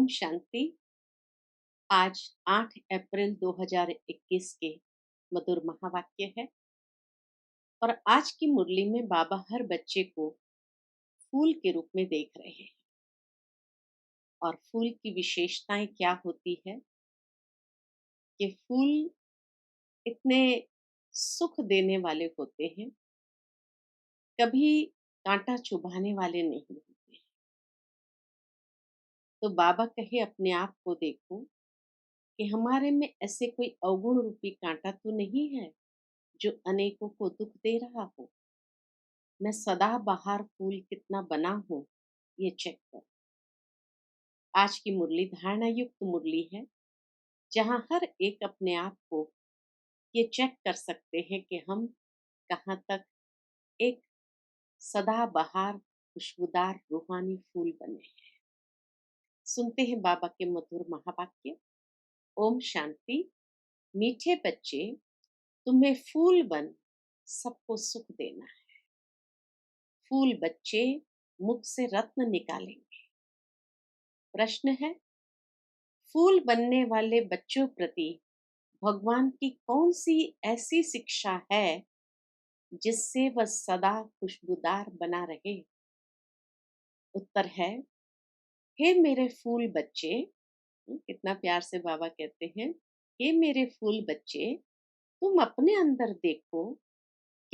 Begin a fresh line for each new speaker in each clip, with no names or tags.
ओम शांति। आज 8 अप्रैल 2021 के मधुर महावाक्य है और आज की मुरली में बाबा हर बच्चे को फूल के रूप में देख रहे हैं। और फूल की विशेषताएं क्या होती है कि फूल इतने सुख देने वाले होते हैं, कभी कांटा चुभाने वाले नहीं होते हैं। तो बाबा कहे अपने आप को देखो कि हमारे में ऐसे कोई अवगुण रूपी कांटा तो नहीं है जो अनेकों को दुख दे रहा हो। मैं सदाबहार फूल कितना बना हूँ, ये चेक कर। आज की मुरली धारणा युक्त मुरली है, जहाँ हर एक अपने आप को ये चेक कर सकते हैं कि हम कहाँ तक एक सदाबहार खुशबूदार रूहानी फूल बने हैं। सुनते हैं बाबा के मधुर महावाक्य। ओम शांति। मीठे बच्चे, तुम्हें फूल बन सबको सुख देना है। फूल बच्चे मुख से रत्न निकालेंगे। प्रश्न है, फूल बनने वाले बच्चों प्रति भगवान की कौन सी ऐसी शिक्षा है जिससे वह सदा खुशबूदार बना रहे? उत्तर है, हे मेरे फूल बच्चे। कितना प्यार से बाबा कहते हैं, हे मेरे फूल बच्चे, तुम अपने अंदर देखो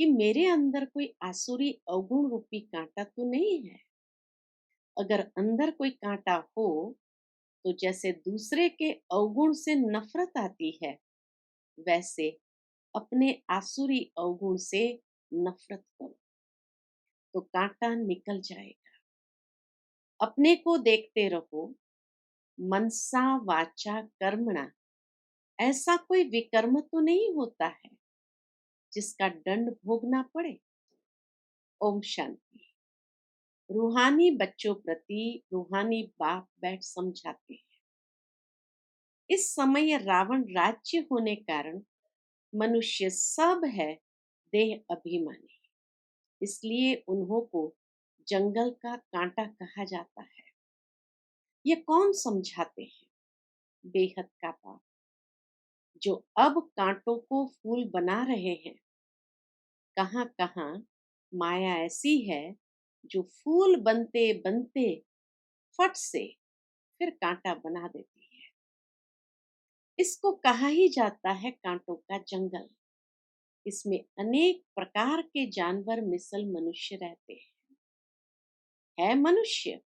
कि मेरे अंदर कोई आसुरी अवगुण रूपी कांटा तो नहीं है। अगर अंदर कोई कांटा हो तो जैसे दूसरे के अवगुण से नफरत आती है, वैसे अपने आसुरी अवगुण से नफरत करो तो कांटा निकल जाएगा। अपने को देखते रहो, मनसा वाचा कर्मणा, ऐसा कोई विकर्म तो नहीं होता है जिसका दंड भोगना पड़े। ओम शांति। रूहानी बच्चों प्रति रूहानी बाप बैठ समझाते हैं। इस समय रावण राज्य होने कारण मनुष्य सब है देह अभिमानी, इसलिए उन्हों को जंगल का कांटा कहा जाता है। ये कौन समझाते हैं? बेहद का बाप, जो अब कांटों को फूल बना रहे हैं। कहाँ कहाँ माया ऐसी है जो फूल बनते बनते फट से फिर कांटा बना देती है। इसको कहा ही जाता है कांटों का जंगल। इसमें अनेक प्रकार के जानवर मिसल मनुष्य रहते हैं। है मनुष्य,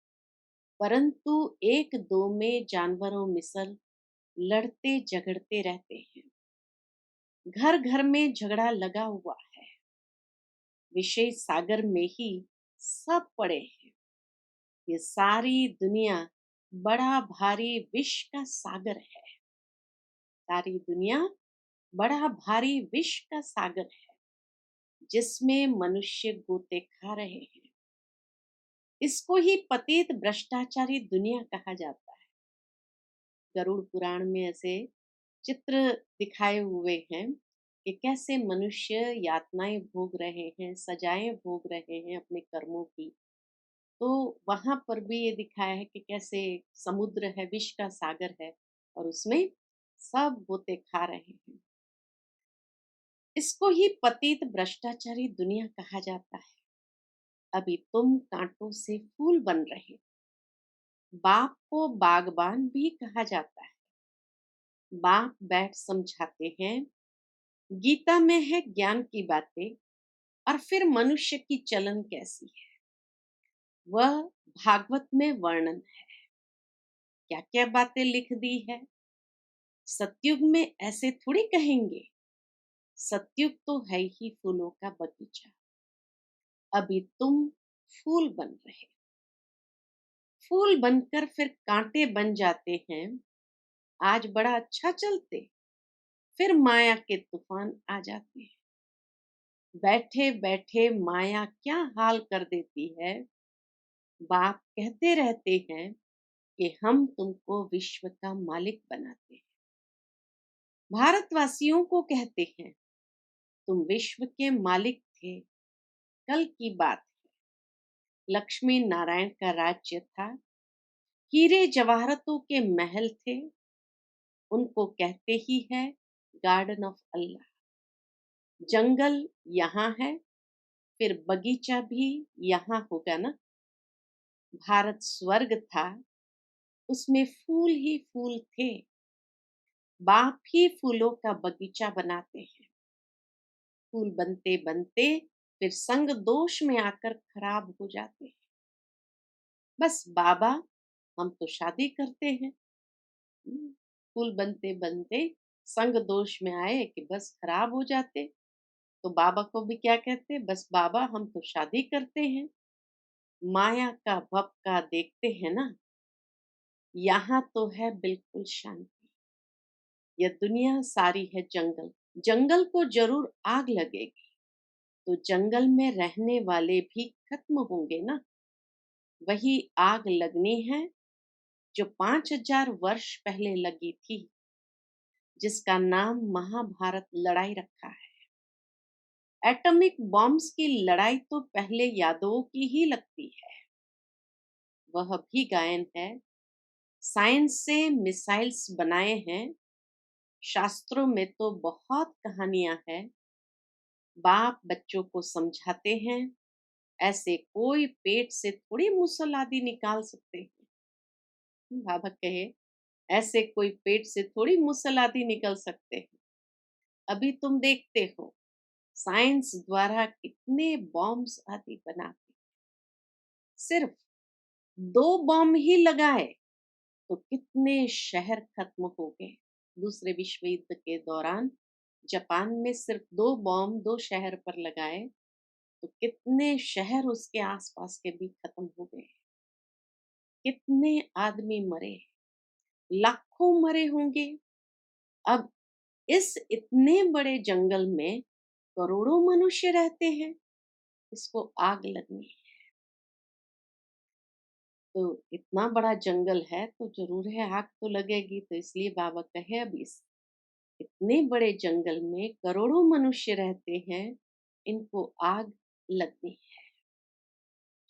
परंतु एक दो में जानवरों मिसल लड़ते झगड़ते रहते हैं। घर घर में झगड़ा लगा हुआ है। विषय सागर में ही सब पड़े हैं। ये सारी दुनिया बड़ा भारी विष का सागर है। सारी दुनिया बड़ा भारी विष का सागर है, जिसमें मनुष्य गोते खा रहे हैं। इसको ही पतित भ्रष्टाचारी दुनिया कहा जाता है। गरुड़ पुराण में ऐसे चित्र दिखाए हुए हैं कि कैसे मनुष्य यातनाएं भोग रहे हैं, सजाएं भोग रहे हैं अपने कर्मों की। तो वहां पर भी ये दिखाया है कि कैसे समुद्र है, विष का सागर है और उसमें सब गोते खा रहे हैं। इसको ही पतित भ्रष्टाचारी दुनिया कहा जाता है। अभी तुम कांटों से फूल बन रहे। बाप को बागबान भी कहा जाता है। बाप बैठ समझाते हैं। गीता में है ज्ञान की बातें और फिर मनुष्य की चलन कैसी है वह भागवत में वर्णन है। क्या क्या बातें लिख दी है। सतयुग में ऐसे थोड़ी कहेंगे। सतयुग तो है ही फूलों का बगीचा। अभी तुम फूल बन रहे। फूल बनकर फिर कांटे बन जाते हैं। आज बड़ा अच्छा चलते, फिर माया के तूफान आ जाते हैं। बैठे बैठे माया क्या हाल कर देती है। बाप कहते रहते हैं कि हम तुमको विश्व का मालिक बनाते हैं। भारतवासियों को कहते हैं, तुम विश्व के मालिक थे। कल की बात है, लक्ष्मी नारायण का राज्य था। हीरे जवाहरतों के महल थे, उनको कहते ही है गार्डन ऑफ अल्लाह। जंगल यहाँ है, फिर बगीचा भी यहाँ होगा ना। भारत स्वर्ग था, उसमें फूल ही फूल थे। बाप ही फूलों का बगीचा बनाते हैं। फूल बनते बनते फिर संग दोष में आकर खराब हो जाते हैं। बस बाबा, हम तो शादी करते हैं। फूल बनते बनते संग दोष में आए कि बस खराब हो जाते। तो बाबा को भी क्या कहते, बस बाबा हम तो शादी करते हैं। माया का भपका देखते हैं ना, यहाँ तो है बिल्कुल शांति। यह दुनिया सारी है जंगल। जंगल को जरूर आग लगेगी, तो जंगल में रहने वाले भी खत्म होंगे ना। वही आग लगनी है जो 5000 वर्ष पहले लगी थी, जिसका नाम महाभारत लड़ाई रखा है। एटॉमिक बॉम्ब्स की लड़ाई तो पहले यादवों की ही लगती है। वह भी गायन है। साइंस से मिसाइल्स बनाए हैं, शास्त्रों में तो बहुत कहानियां हैं। बाप बच्चों को समझाते हैं, ऐसे कोई पेट से थोड़ी मुसल निकाल सकते हैं। बाबा कहे, ऐसे कोई पेट से थोड़ी मुसल निकल सकते हैं। अभी तुम देखते हो साइंस द्वारा कितने बॉम्ब्स आदि बनाते। सिर्फ 2 बॉम्ब ही लगाए तो कितने शहर खत्म हो गए। दूसरे विश्व युद्ध के दौरान जापान में सिर्फ 2 बॉम्ब 2 शहर पर लगाए तो कितने शहर उसके आसपास के भी खत्म हो गए। कितने आदमी मरे, लाखों मरे होंगे। अब इस इतने बड़े जंगल में करोड़ों मनुष्य रहते हैं, इसको आग लगनी है। तो इतना बड़ा जंगल है तो जरूर है आग तो लगेगी। तो इसलिए बाबा कहे, अब इस इतने बड़े जंगल में करोड़ों मनुष्य रहते हैं, इनको आग लगनी है।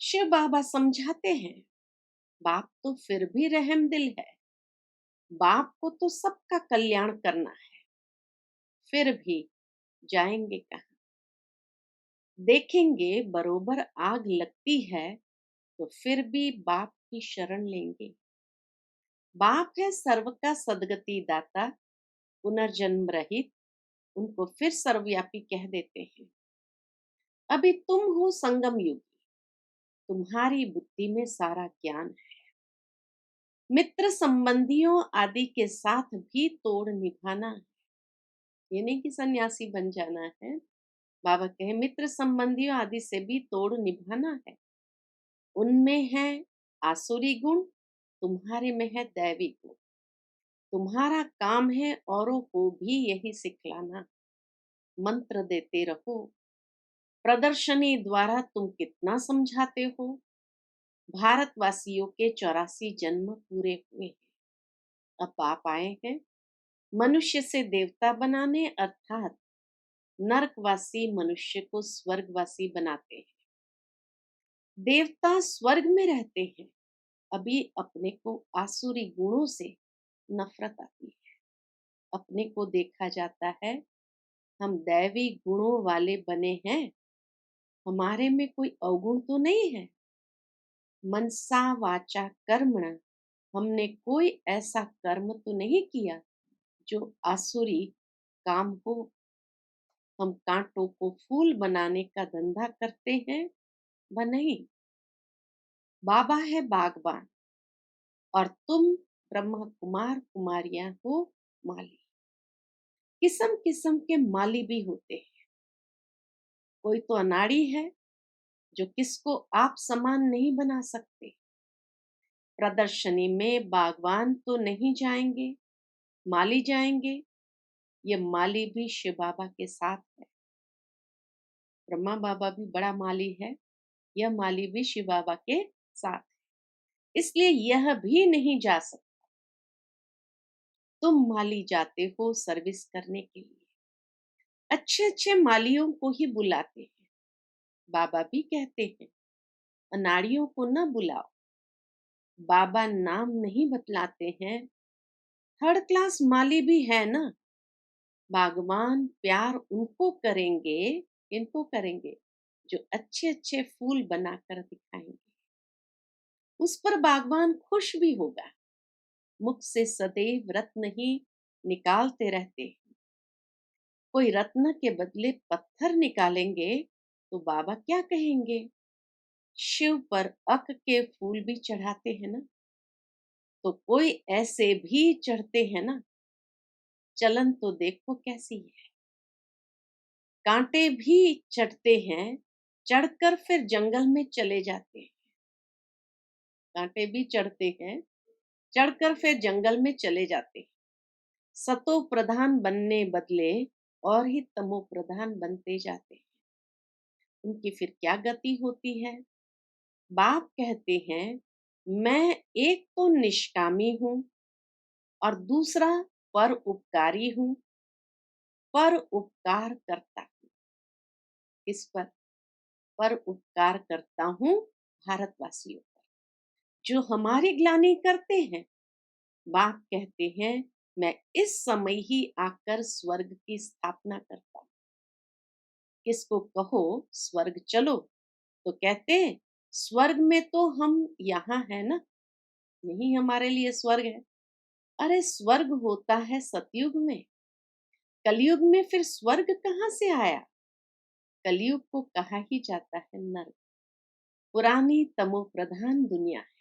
शिव बाबा समझाते हैं, बाप तो फिर भी रहम दिल है। बाप को तो सबका कल्याण करना है, फिर भी जाएंगे कहाँ। देखेंगे बरोबर आग लगती है तो फिर भी बाप की शरण लेंगे। बाप है सर्व का सदगति दाता, पुनर्जन्म रहित, उनको फिर सर्वव्यापी कह देते हैं। अभी तुम हो संगम युगी, तुम्हारी बुद्धि में सारा ज्ञान है। मित्र संबंधियों आदि के साथ भी तोड़ निभाना है। ये नहीं कि सन्यासी बन जाना है। बाबा कहे मित्र संबंधियों आदि से भी तोड़ निभाना है। उनमें है आसुरी गुण, तुम्हारे में है दैवी गुण। तुम्हारा काम है औरों को भी यही सिखलाना। मंत्र देते रहो, प्रदर्शनी द्वारा तुम कितना समझाते हो। भारतवासियों के 84 जन्म पूरे हुए हैं। अब आप आए हैं मनुष्य से देवता बनाने, अर्थात नरकवासी मनुष्य को स्वर्गवासी बनाते हैं। देवता स्वर्ग में रहते हैं, अभी अपने को आसुरी गुणों से नफरत आती है। अपने को देखा जाता है हम दैवी गुणों वाले बने हैं, हमारे में कोई अवगुण तो नहीं है। मनसा वाचा कर्मणा, हमने कोई ऐसा कर्म तो नहीं किया जो आसुरी काम हो। हम कांटों को फूल बनाने का धंधा करते हैं व नहीं। बाबा है बागबान और तुम ब्रह्मा कुमार कुमारियां हो माली। किस्म किस्म के माली भी होते हैं। कोई तो अनाड़ी है जो किसको आप समान नहीं बना सकते। प्रदर्शनी में बागवान तो नहीं जाएंगे, माली जाएंगे। ये माली भी शिव बाबा के साथ है। ब्रह्मा बाबा भी बड़ा माली है, यह माली भी शिव बाबा के साथ है। इसलिए यह भी नहीं जा सकता। तुम माली जाते हो सर्विस करने के लिए, अच्छे अच्छे मालियों को ही बुलाते हैं। बाबा भी कहते हैं अनाड़ियों को न बुलाओ, बाबा नाम नहीं बतलाते हैं, थर्ड क्लास माली भी है ना। बागवान प्यार उनको करेंगे, इनको करेंगे जो अच्छे अच्छे फूल बनाकर दिखाएंगे। उस पर बागवान खुश भी होगा। मुख से सदैव रत्न ही निकालते रहते हैं। कोई रत्न के बदले पत्थर निकालेंगे तो बाबा क्या कहेंगे? शिव पर अक के फूल भी चढ़ाते हैं ना, तो कोई ऐसे भी चढ़ते हैं ना। चलन तो देखो कैसी है। कांटे भी चढ़ते हैं, चढ़कर फिर जंगल में चले जाते हैं। कांटे भी चढ़ते हैं, चढ़कर फिर जंगल में चले जाते हैं। सतो प्रधान बनने बदले और ही तमो प्रधान बनते जाते हैं। उनकी फिर क्या गति होती है? बाप कहते हैं, मैं एक तो निष्कामी हूं और दूसरा पर उपकारी हूं। पर उपकार करता हूं। किस पर उपकार करता हूं? भारतवासियों पर जो हमारी ग्लानि करते हैं। बाप कहते हैं, मैं इस समय ही आकर स्वर्ग की स्थापना करता हूं। किसको कहो स्वर्ग चलो, तो कहते हैं स्वर्ग में तो हम यहाँ है ना, यही हमारे लिए स्वर्ग है। अरे स्वर्ग होता है सतयुग में, कलयुग में फिर स्वर्ग कहाँ से आया? कलयुग को कहा ही जाता है नर्क। पुरानी तमो प्रधान दुनिया है।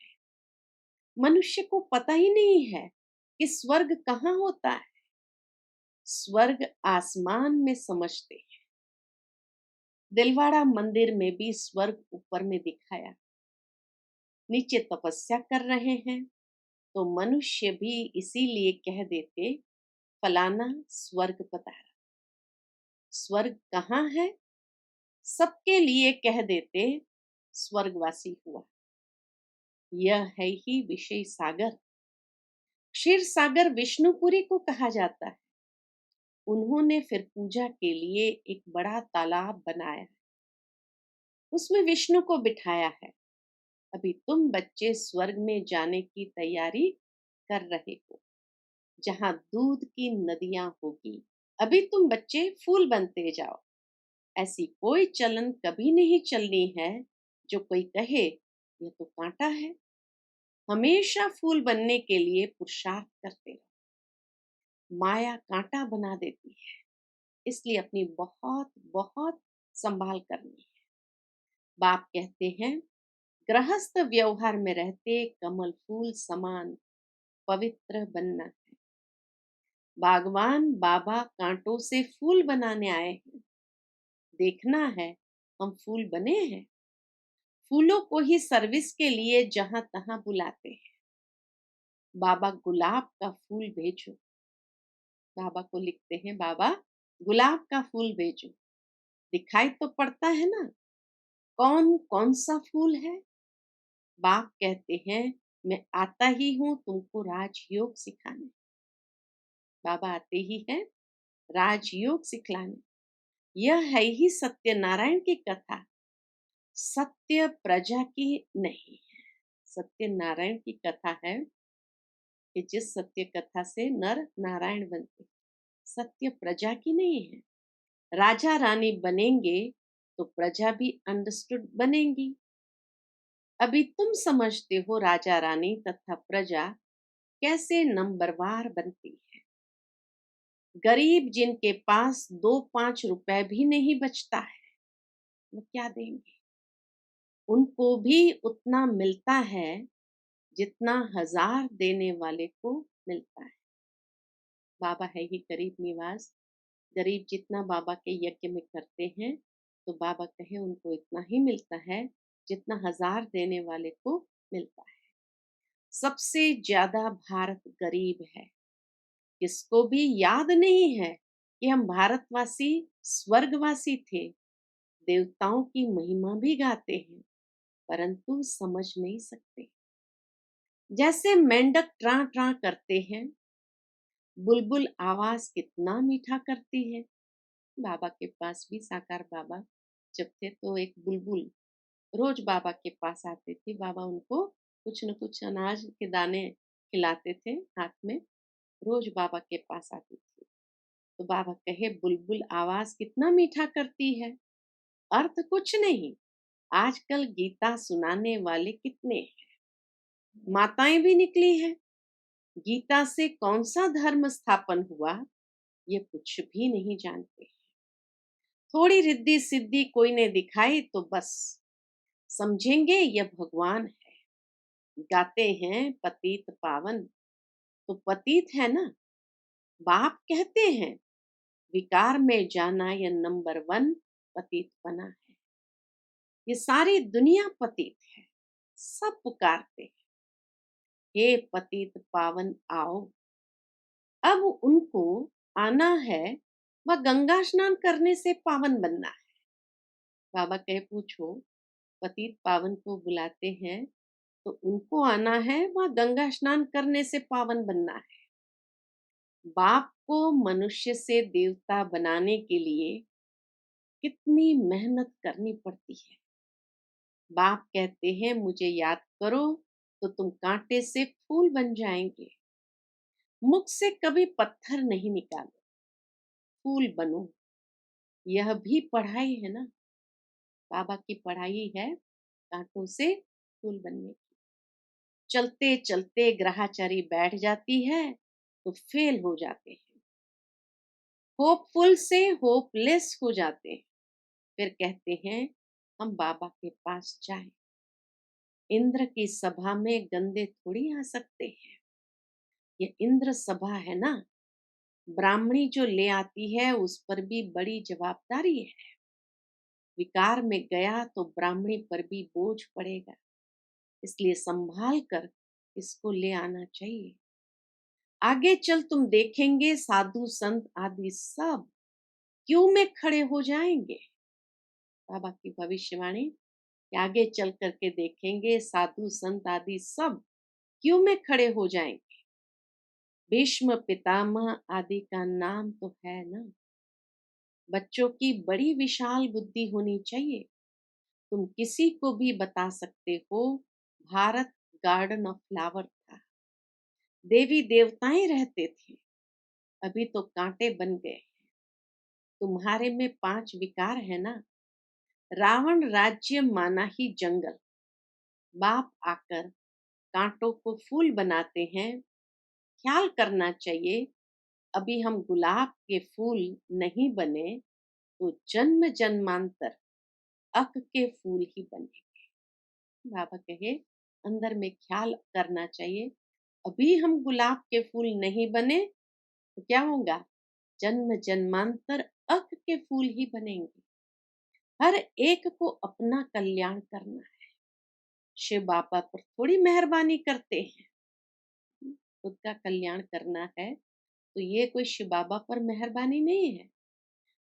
मनुष्य को पता ही नहीं है कि स्वर्ग कहाँ होता है। स्वर्ग आसमान में समझते हैं। दिलवाड़ा मंदिर में भी स्वर्ग ऊपर में दिखाया। नीचे तपस्या कर रहे हैं तो मनुष्य भी इसीलिए कह देते फलाना स्वर्ग पधारा। स्वर्ग कहाँ है? सबके लिए कह देते स्वर्गवासी हुआ। यह है ही विषय सागर। क्षीर सागर विष्णुपुरी को कहा जाता है। उन्होंने फिर पूजा के लिए एक बड़ा तालाब बनाया। उसमें विष्णु को बिठाया है। अभी तुम बच्चे स्वर्ग में जाने की तैयारी कर रहे हो, जहां दूध की नदियां होगी। अभी तुम बच्चे फूल बनते जाओ। ऐसी कोई चलन कभी नहीं चलनी है जो कोई कहे यह तो कांटा है। हमेशा फूल बनने के लिए पुरुषार्थ करते रहो। माया कांटा बना देती है, इसलिए अपनी बहुत बहुत संभाल करनी है। बाप कहते हैं, गृहस्थ व्यवहार में रहते कमल फूल समान पवित्र बनना है। बागवान बाबा कांटों से फूल बनाने आए हैं। देखना है हम फूल बने हैं। फूलों को ही सर्विस के लिए जहां तहां बुलाते हैं। बाबा गुलाब का फूल भेजो। बाबा को लिखते हैं, बाबा गुलाब का फूल भेजो। दिखाई तो पड़ता है ना कौन कौन सा फूल है। बाप कहते हैं, मैं आता ही हूं तुमको राजयोग सिखाने। बाबा आते ही हैं राजयोग सिखलाने। यह है ही सत्यनारायण की कथा। सत्य प्रजा की नहीं है, सत्यनारायण की कथा है कि जिस सत्य कथा से नर नारायण बनते। सत्य प्रजा की नहीं है। राजा रानी बनेंगे तो प्रजा भी अंडरस्टूड बनेंगी। अभी तुम समझते हो राजा रानी तथा प्रजा कैसे नंबरवार बनती है। गरीब जिनके पास 2-5 रुपए भी नहीं बचता है, वो क्या देंगे? उनको भी उतना मिलता है जितना 1000 देने वाले को मिलता है। बाबा है ही गरीब निवास। गरीब जितना बाबा के यज्ञ में करते हैं, तो बाबा कहे उनको इतना ही मिलता है जितना 1000 देने वाले को मिलता है। सबसे ज्यादा भारत गरीब है। किसको भी याद नहीं है कि हम भारतवासी स्वर्गवासी थे। देवताओं की महिमा भी गाते हैं, परंतु समझ नहीं सकते। जैसे मेंढक ट्रा ट्रा करते हैं, बुलबुल आवाज कितना मीठा करती है। बाबा के पास भी साकार बाबा जब थे तो एक बुलबुल रोज बाबा के पास आते थे। बाबा उनको कुछ न कुछ अनाज के दाने खिलाते थे हाथ में, रोज बाबा के पास आती थी। तो बाबा कहे, बुलबुल आवाज कितना मीठा करती है, अर्थ कुछ नहीं। आजकल गीता सुनाने वाले कितने हैं, माताएं भी निकली हैं। गीता से कौन सा धर्म स्थापन हुआ, ये कुछ भी नहीं जानते। थोड़ी रिद्धि सिद्धि कोई ने दिखाई तो बस समझेंगे यह भगवान है। गाते हैं पतित पावन, तो पतित है ना। बाप कहते हैं विकार में जाना यह नंबर वन पतित बना है। ये सारी दुनिया पतित है, सब पुकारते हैं, हे पतित पावन आओ। अब उनको आना है, वह गंगा स्नान करने से पावन बनना है। बाबा कहे, पूछो, पतित पावन को बुलाते हैं तो उनको आना है, वह गंगा स्नान करने से पावन बनना है। बाप को मनुष्य से देवता बनाने के लिए कितनी मेहनत करनी पड़ती है। बाप कहते हैं मुझे याद करो तो तुम कांटे से फूल बन जाएंगे। मुख से कभी पत्थर नहीं निकालो, फूल बनो। यह भी पढ़ाई है ना, बाबा की पढ़ाई है कांटों से फूल बनने की। चलते चलते ग्रहचारी बैठ जाती है तो फेल हो जाते हैं, होपफुल से होपलेस हो जाते हैं। फिर कहते हैं हम बाबा के पास जाएं। इंद्र की सभा में गंदे थोड़ी आ सकते हैं, ये इंद्र सभा है ना। ब्राह्मणी जो ले आती है उस पर भी बड़ी जवाबदारी है। विकार में गया तो ब्राह्मणी पर भी बोझ पड़ेगा, इसलिए संभाल कर इसको ले आना चाहिए। आगे चल तुम देखेंगे साधु संत आदि सब क्यों में खड़े हो जाएंगे। बाबा की भविष्यवाणी कि आगे चल करके देखेंगे साधु संत आदि सब क्यों में खड़े हो जाएंगे। भीष्म पितामह आदि का नाम तो है ना। बच्चों की बड़ी विशाल बुद्धि होनी चाहिए। तुम किसी को भी बता सकते हो भारत गार्डन ऑफ फ्लावर था, देवी देवताएं रहते थे, अभी तो कांटे बन गए। तुम्हारे में 5 विकार है ना। रावण राज्य माना ही जंगल, बाप आकर कांटों को फूल बनाते हैं। ख्याल करना चाहिए, अभी हम गुलाब के फूल नहीं बने तो जन्म जन्मांतर अक के फूल ही बनेंगे। बाबा कहे अंदर में ख्याल करना चाहिए, अभी हम गुलाब के फूल नहीं बने तो क्या होगा, जन्म जन्मांतर अक के फूल ही बनेंगे। हर एक को अपना कल्याण करना है, शिव बाबा पर थोड़ी मेहरबानी करते हैं। खुद का कल्याण करना है तो ये कोई शिव बाबा पर मेहरबानी नहीं है।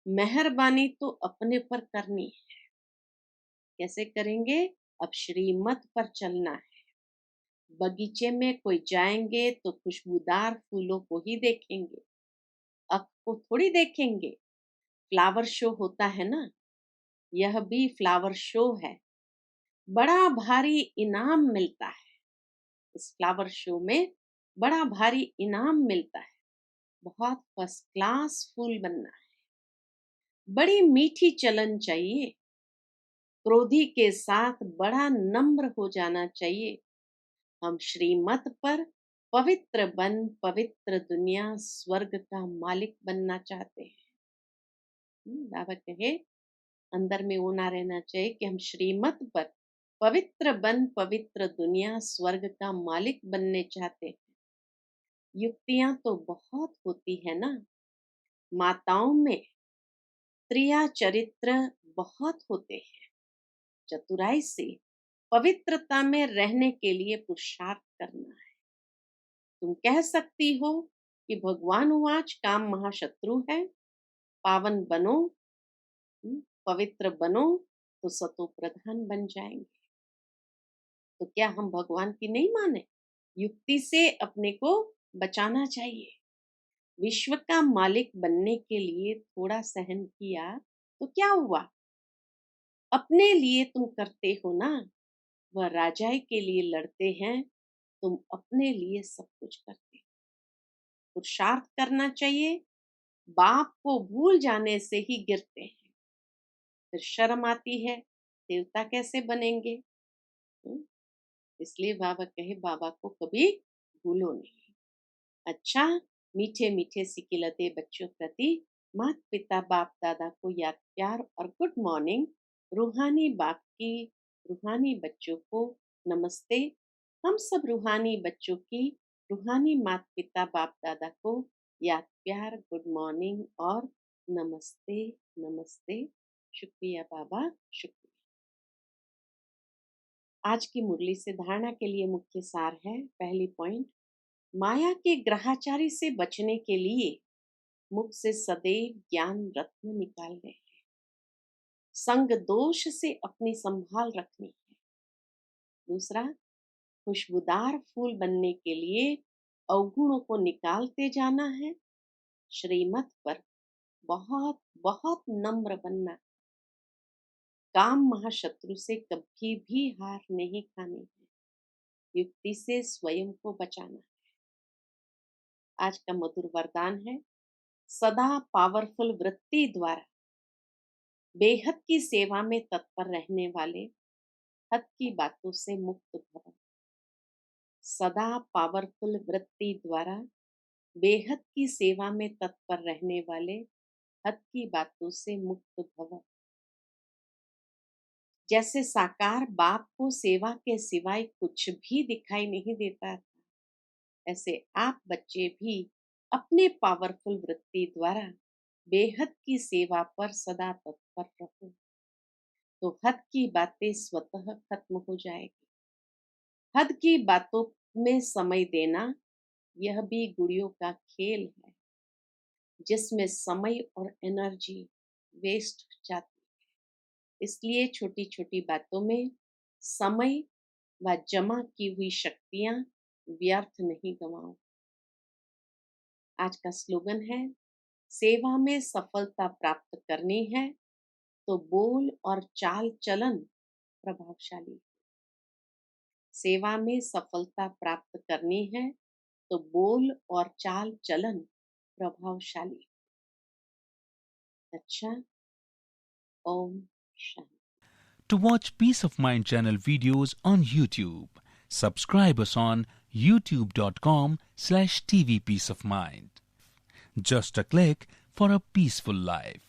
मेहरबानी तो अपने पर करनी है। कैसे करेंगे, अब श्रीमत पर चलना है। बगीचे में कोई जाएंगे तो खुशबूदार फूलों को ही देखेंगे, अक को थोड़ी देखेंगे। फ्लावर शो होता है ना, यह भी फ्लावर शो है। बड़ा भारी इनाम मिलता है, इस फ्लावर शो में बड़ा भारी इनाम मिलता है। बहुत फर्स्ट क्लास फूल बनना है, बड़ी मीठी चलन चाहिए। क्रोधी के साथ बड़ा नम्र हो जाना चाहिए। हम श्रीमत पर पवित्र बन पवित्र दुनिया स्वर्ग का मालिक बनना चाहते हैं। बाबा कहे अंदर में वो ना रहना चाहिए कि हम श्रीमत पर पवित्र बन पवित्र दुनिया स्वर्ग का मालिक बनने चाहते हैं। युक्तियां तो बहुत होती है ना, माताओं में त्रिया चरित्र बहुत होते हैं। चतुराई से पवित्रता में रहने के लिए पुरुषार्थ करना है। तुम कह सकती हो कि भगवान उवाच काम महाशत्रु है, पावन बनो, पवित्र बनो तो सतो प्रधान बन जाएंगे। तो क्या हम भगवान की नहीं माने। युक्ति से अपने को बचाना चाहिए। विश्व का मालिक बनने के लिए थोड़ा सहन किया तो क्या हुआ, अपने लिए तुम करते हो ना। वह राजाई के लिए लड़ते हैं, तुम अपने लिए सब कुछ करते हो। पुरुषार्थ करना चाहिए, बाप को भूल जाने से ही गिरते हैं, फिर शर्म आती है, देवता कैसे बनेंगे। हम्म, इसलिए बाबा कहे बाबा को कभी भूलो नहीं। अच्छा, मीठे मीठे सिकिलते बच्चों प्रति माता पिता बाप दादा को याद प्यार और गुड मॉर्निंग। रूहानी बाप की रूहानी बच्चों को नमस्ते। हम सब रूहानी बच्चों की रूहानी माता पिता बाप दादा को याद प्यार गुड मॉर्निंग और नमस्ते नमस्ते। शुक्रिया बाबा, शुक्रिया। आज की मुरली से धारणा के लिए मुख्य सार है। पहली पॉइंट, माया के ग्रहाचारी से बचने के लिए मुख से सदैव ज्ञान रत्न निकालने हैं। संग दोष से अपनी संभाल रखनी है। दूसरा, खुशबूदार फूल बनने के लिए अवगुणों को निकालते जाना है। श्रीमत पर बहुत बहुत नम्र बनना। काम महाशत्रु से कभी भी हार नहीं खानी है। युक्ति से स्वयं को बचाना है। आज का मधुर वरदान है, सदा पावरफुल वृत्ति द्वारा बेहद की सेवा में तत्पर रहने वाले हद की बातों से मुक्त भव। सदा पावरफुल वृत्ति द्वारा बेहद की सेवा में तत्पर रहने वाले हद की बातों से मुक्त भव। जैसे साकार बाप को सेवा के सिवाय कुछ भी दिखाई नहीं देता था, ऐसे आप बच्चे भी अपने पावरफुल वृत्ति द्वारा बेहद की सेवा पर सदा तत्पर रहो, तो हद की बातें स्वतः खत्म हो जाएगी। हद की बातों में समय देना यह भी गुड़ियों का खेल है, जिसमें समय और एनर्जी वेस्ट जाती है। इसलिए छोटी छोटी बातों में समय व जमा की हुई शक्तियां व्यर्थ नहीं गंवाओ। आज का स्लोगन है, सेवा में सफलता प्राप्त करनी है तो बोल और चाल चलन प्रभावशाली। सेवा में सफलता प्राप्त करनी है तो बोल और चाल चलन प्रभावशाली। अच्छा, Om Shanti.
To watch Peace of Mind channel videos on YouTube, subscribe us on youtube.com/tvpeaceofmind. Just a click for a peaceful life.